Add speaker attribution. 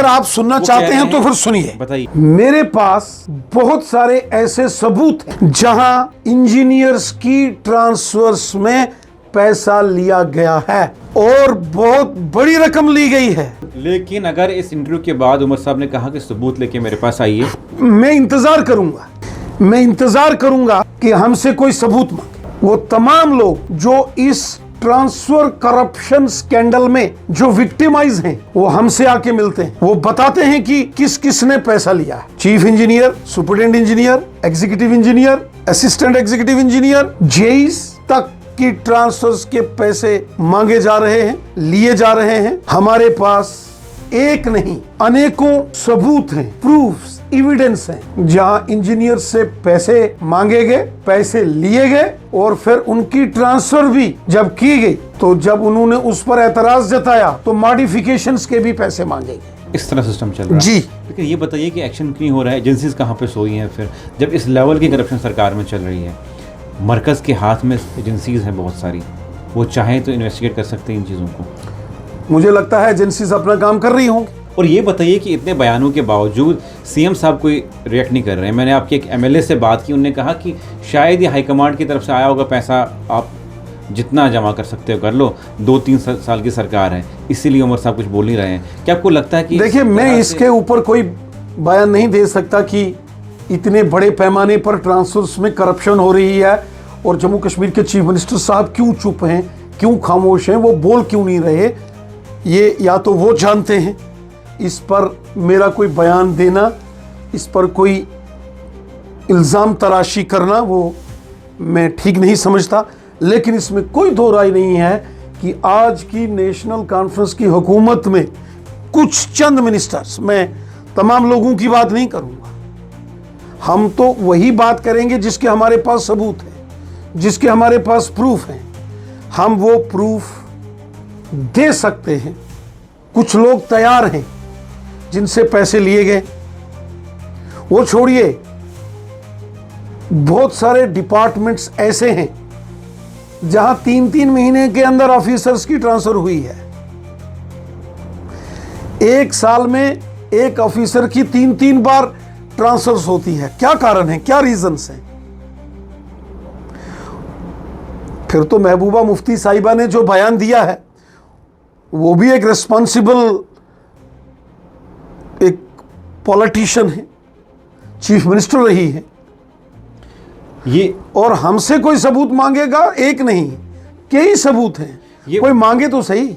Speaker 1: अगर आप सुनना चाहते हैं तो फिर सुनिए,
Speaker 2: बताइए।
Speaker 1: मेरे पास बहुत सारे ऐसे सबूत हैं जहां इंजीनियर्स की ट्रांसफर्स में पैसा लिया गया है और बहुत बड़ी रकम ली गई है।
Speaker 2: लेकिन अगर इस इंटरव्यू के बाद उमर साहब ने कहा कि सबूत लेके मेरे पास आइए,
Speaker 1: मैं इंतजार करूंगा कि हमसे कोई सबूत मांगे। वो तमाम लोग जो इस ट्रांसफर करप्शन स्कैंडल में जो विक्टिमाइज हैं, वो हमसे आके मिलते हैं, वो बताते हैं कि किस किस ने पैसा लिया है। Chief engineer, superintendent engineer, executive engineer, assistant executive engineer, JEs तक की ट्रांसफर्स के पैसे मांगे जा रहे हैं, लिए जा रहे हैं। हमारे पास एक नहीं अनेकों सबूत हैं, प्रूफ्स, एविडेंस हैं, जहां इंजीनियर से पैसे मांगे गए, पैसे लिए गए और फिर उनकी ट्रांसफर भी जब की गई तो जब उन्होंने उस पर एतराज जताया तो मॉडिफिकेशंस के भी पैसे मांगे गए।
Speaker 2: इस तरह सिस्टम चल रहा है
Speaker 1: जी।
Speaker 2: लेकिन ये बताइए कि एक्शन क्यों हो रहा है? एजेंसीज कहाँ पे सोई हैं फिर, जब इस लेवल की करप्शन सरकार में चल रही है? मरकज़ के हाथ में एजेंसीज हैं बहुत सारी, वो चाहें तो इन्वेस्टिगेट कर सकते हैं इन चीज़ों को।
Speaker 1: मुझे लगता है एजेंसीज अपना काम कर रही होंगी।
Speaker 2: और ये बताइए कि इतने बयानों के बावजूद सीएम साहब कोई रिएक्ट नहीं कर रहे हैं। मैंने आपके एक एमएलए से बात की, उन्होंने कहा कि शायद ये हाईकमांड की तरफ से आया होगा पैसा, आप जितना जमा कर सकते हो कर लो, 2-3 साल की सरकार है, इसीलिए उमर साहब कुछ बोल नहीं रहे हैं। क्या आपको लगता है कि
Speaker 1: देखिए, मैं इसके ऊपर कोई बयान नहीं दे सकता कि इतने बड़े पैमाने पर ट्रांसफर्स में करप्शन हो रही है और जम्मू कश्मीर के चीफ मिनिस्टर साहब क्यों चुप हैं, क्यों खामोश हैं, वो बोल क्यों नहीं रहे, ये या तो वो जानते हैं। इस पर मेरा कोई बयान देना, इस पर कोई इल्ज़ाम तराशी करना, वो मैं ठीक नहीं समझता। लेकिन इसमें कोई दो राय नहीं है कि आज की नेशनल कॉन्फ्रेंस की हुकूमत में कुछ चंद मिनिस्टर्स, मैं तमाम लोगों की बात नहीं करूंगा, हम तो वही बात करेंगे जिसके हमारे पास सबूत है, जिसके हमारे पास प्रूफ है। हम वो प्रूफ दे सकते हैं। कुछ लोग तैयार हैं जिनसे पैसे लिए गए, वो छोड़िए, बहुत सारे डिपार्टमेंट्स ऐसे हैं जहां 3-3 महीने के अंदर ऑफिसर्स की ट्रांसफर हुई है। एक साल में एक ऑफिसर की 3-3 बार ट्रांसफर्स होती है। क्या कारण है, क्या रीजंस हैं? फिर तो महबूबा मुफ्ती साहिबा ने जो बयान दिया है, वो भी एक रिस्पॉन्सिबल एक पॉलिटिशियन है, चीफ मिनिस्टर रही है ये, और हमसे कोई सबूत मांगेगा, एक नहीं कई सबूत हैं, कोई मांगे तो सही।